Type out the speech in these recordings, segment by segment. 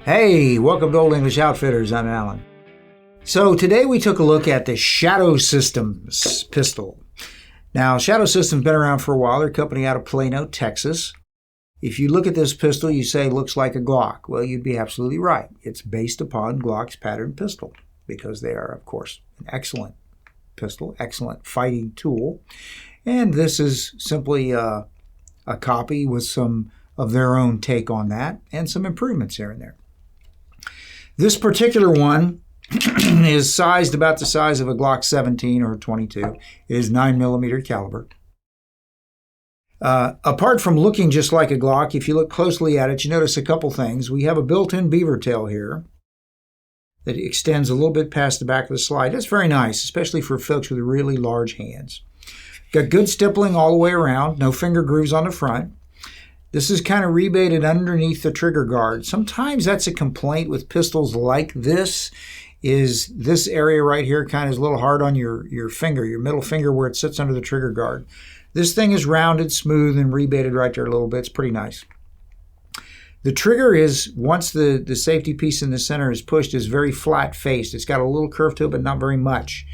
Hey, welcome to Old English Outfitters. I'm Alan. So today we took a look at the Shadow Systems pistol. Now, Shadow Systems been around for a while. They're a company out of Plano, Texas. If you look at this pistol, you say it looks like a Glock. Well, you'd be absolutely right. It's based upon Glock's pattern pistol because they are, of course, an excellent pistol, excellent fighting tool. And this is simply a copy with some of their own take on that and some improvements here and there. This particular one is sized about the size of a Glock 17 or 22. It is 9mm caliber. Apart from looking just like a Glock, if you look closely at it, you notice a couple things. We have a built-in beaver tail here that extends a little bit past the back of the slide. That's very nice, especially for folks with really large hands. Got good stippling all the way around, no finger grooves on the front. This is kind of rebated underneath the trigger guard. Sometimes that's a complaint with pistols like this, is this area right here kind of is a little hard on your finger, your middle finger where it sits under the trigger guard. This thing is rounded, smooth, and rebated right there a little bit. It's pretty nice. The trigger is, once the safety piece in the center is pushed, is very flat-faced. It's got a little curve to it, but not very much.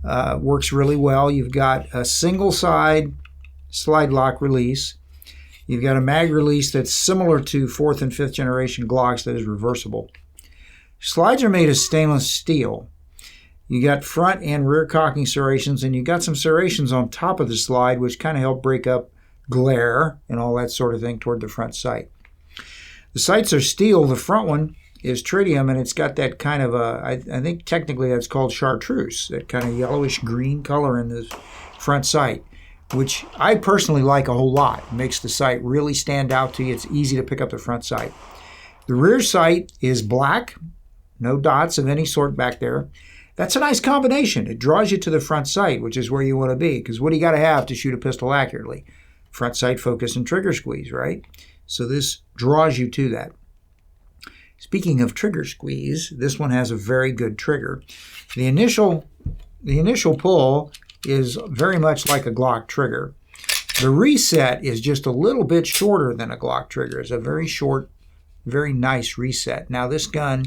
Works really well. You've got a single side slide lock release. You've got a mag release that's similar to 4th and 5th generation Glocks that is reversible. Slides are made of stainless steel. You got front and rear cocking serrations, and you got some serrations on top of the slide which kind of help break up glare and all that sort of thing toward the front sight. The sights are steel. The front one is tritium, and it's got that kind of I think technically that's called chartreuse, that kind of yellowish green color in the front sight, which I personally like a whole lot. It makes the sight really stand out to you. It's easy to pick up the front sight. The rear sight is black, no dots of any sort back there. That's a nice combination. It draws you to the front sight, which is where you want to be, because what do you got to have to shoot a pistol accurately? Front sight focus and trigger squeeze, right? So this draws you to that. Speaking of trigger squeeze, this one has a very good trigger. The initial pull is very much like a Glock trigger. The reset is just a little bit shorter than a Glock trigger. It's a very short, very nice reset. Now this gun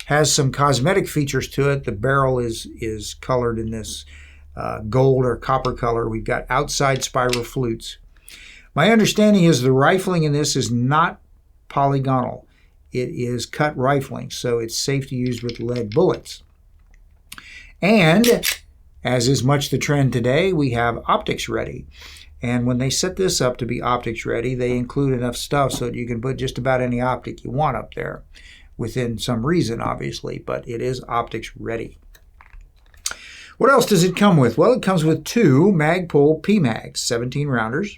has some cosmetic features to it. The barrel is colored in this gold or copper color. We've got outside spiral flutes. My understanding is the rifling in this is not polygonal. It is cut rifling, so it's safe to use with lead bullets. And as is much the trend today, we have optics ready. And when they set this up to be optics ready, they include enough stuff so that you can put just about any optic you want up there, within some reason, obviously, but it is optics ready. What else does it come with? Well, it comes with 2 Magpul PMags, 17 rounders.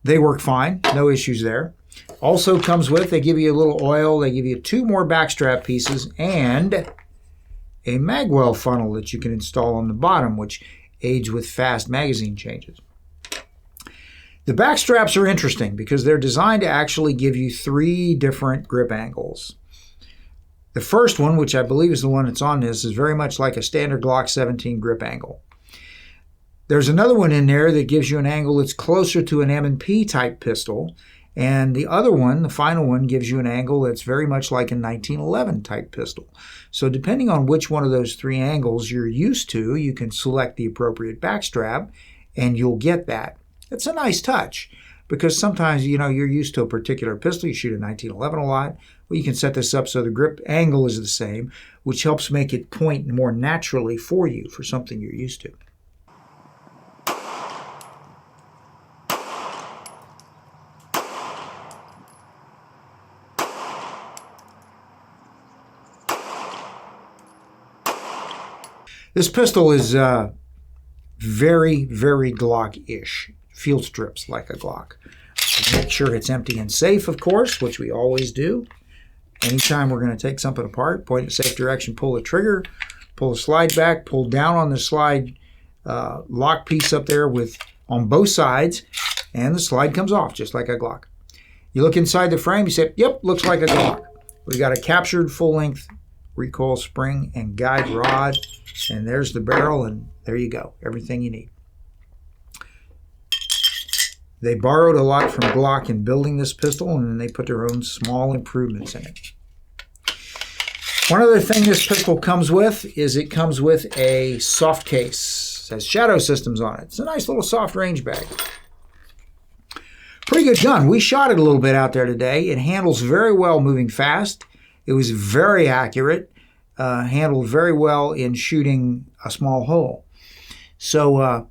They work fine, no issues there. Also comes with, they give you a little oil, they give you 2 more backstrap pieces, and a magwell funnel that you can install on the bottom, which aids with fast magazine changes. The back straps are interesting because they're designed to actually give you 3 different grip angles. The first one, which I believe is the one that's on this, is very much like a standard Glock 17 grip angle. There's another one in there that gives you an angle that's closer to an M&P type pistol, and the other one, the final one, gives you an angle that's very much like a 1911 type pistol. So depending on which one of those 3 angles you're used to, you can select the appropriate backstrap and you'll get that. It's a nice touch because sometimes, you're used to a particular pistol. You shoot a 1911 a lot. Well, you can set this up so the grip angle is the same, which helps make it point more naturally for you for something you're used to. This pistol is very, very Glock-ish. Field strips like a Glock. Make sure it's empty and safe, of course, which we always do. Anytime we're going to take something apart, point in a safe direction, pull the trigger, pull the slide back, pull down on the slide lock piece up there on both sides, and the slide comes off just like a Glock. You look inside the frame, you say, yep, looks like a Glock. We got a captured full-length recoil spring and guide rod, and there's the barrel, and there you go, everything you need. They borrowed a lot from Glock in building this pistol, and then they put their own small improvements in it. One other thing this pistol comes with is it comes with a soft case. It has Shadow Systems on it. It's a nice little soft range bag. Pretty good gun. We shot it a little bit out there today. It handles very well moving fast. It was very accurate, handled very well in shooting a small hole. So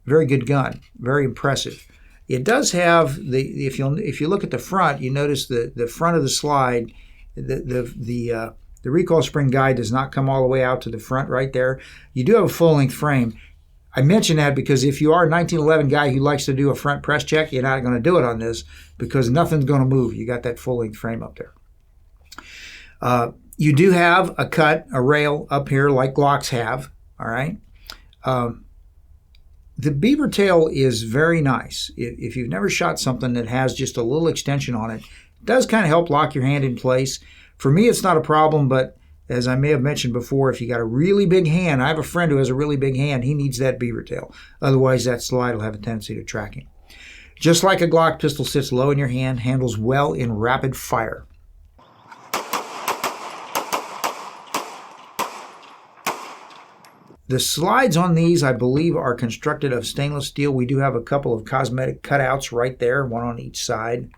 very good gun, very impressive. It does have if you look at the front, you notice the front of the slide, the recoil spring guide does not come all the way out to the front right there. You do have a full-length frame. I mention that because if you are a 1911 guy who likes to do a front press check, you're not going to do it on this because nothing's going to move. You got that full-length frame up there. You do have a rail up here like Glocks have, all right? The Beaver Tail is very nice. If you've never shot something that has just a little extension on it, it does kind of help lock your hand in place. For me, it's not a problem, but as I may have mentioned before, if you got a really big hand, I have a friend who has a really big hand, he needs that Beaver Tail. Otherwise, that slide will have a tendency to track him. Just like a Glock pistol sits low in your hand, handles well in rapid fire. The slides on these, I believe, are constructed of stainless steel. We do have a couple of cosmetic cutouts right there, one on each side.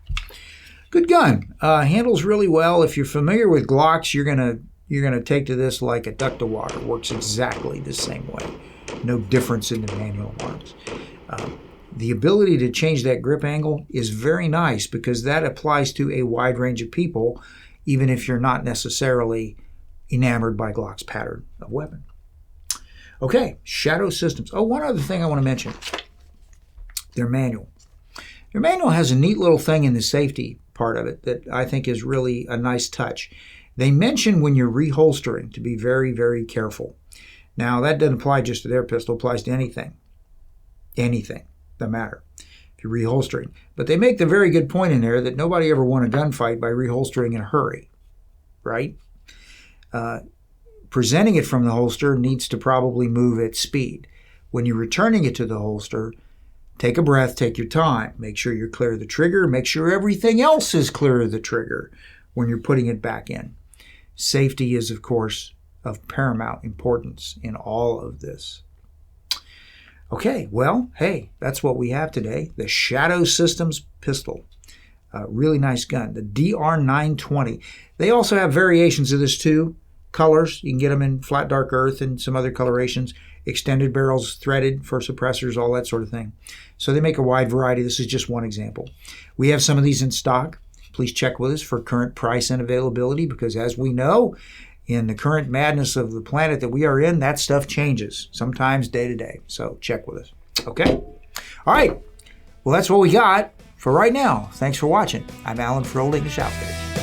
Good gun. Handles really well. If you're familiar with Glocks, you're gonna take to this like a duck to water. Works exactly the same way. No difference in the manual arms. The ability to change that grip angle is very nice because that applies to a wide range of people, even if you're not necessarily enamored by Glock's pattern of weapon. Okay, Shadow Systems. Oh, one other thing I want to mention. Their manual. Their manual has a neat little thing in the safety part of it that I think is really a nice touch. They mention when you're reholstering to be very, very careful. Now, that doesn't apply just to their pistol. It applies to anything. Anything. Doesn't matter if you're reholstering. But they make the very good point in there that nobody ever won a gunfight by reholstering in a hurry. Right? Presenting it from the holster needs to probably move at speed. When you're returning it to the holster, take a breath, take your time. Make sure you're clear of the trigger. Make sure everything else is clear of the trigger when you're putting it back in. Safety is, of course, of paramount importance in all of this. Okay, well, hey, that's what we have today. The Shadow Systems pistol. Really nice gun. The DR920. They also have variations of this too. Colors, you can get them in flat dark earth and some other colorations, extended barrels, threaded for suppressors, all that sort of thing. So they make a wide variety. This is just one example. We have some of these in stock. Please check with us for current price and availability because as we know, in the current madness of the planet that we are in, that stuff changes, sometimes day to day. So check with us. Okay? All right. Well, that's what we got for right now. Thanks for watching. I'm Alan for Old English Outfitters.